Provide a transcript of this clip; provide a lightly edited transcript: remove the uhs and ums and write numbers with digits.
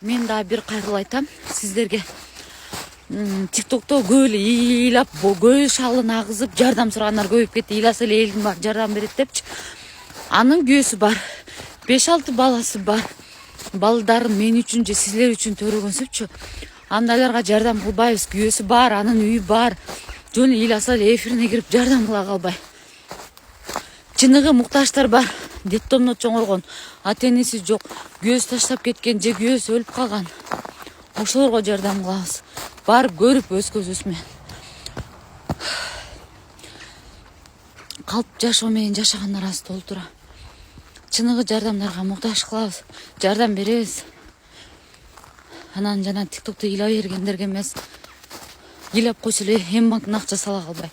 Мен да бир кайрылуу айтам сиздерге. ТикТокто көп эле ыйлап, көз шалын агызып, жардам сурагандар көбөйүп кетти. Ыйласа эле элдин баары жардам берет депчи. Анын күйөөсү бар. 5-6 баласы бар. Балдарын мен үчүн же силер үчүн төрөгөнсүпчү. Андайларга жардам кылбайбыз. Күйөөсү бар, анын үйү бар. Жөн ыйласа эле эфирине кирип жардам кыла калбай. Чыныгы мукташтар бар. Детдомдо чоңойгон, ата-энеси жок, күйөөсү таштап кеткен же күйөөсү өлүп калган. Ошолорго жардам кылабыз. Барып көрүп өз көзүбүз менен. Калп жашоо менен жашагандар аз толтура. Чыныгы жардамдарга муктаж кылабыз, жардам беребиз. Анан жана ТикТокто ыйлай бергендерге эмес, ыйлап койсо эле М банктын акчасы ала калбай.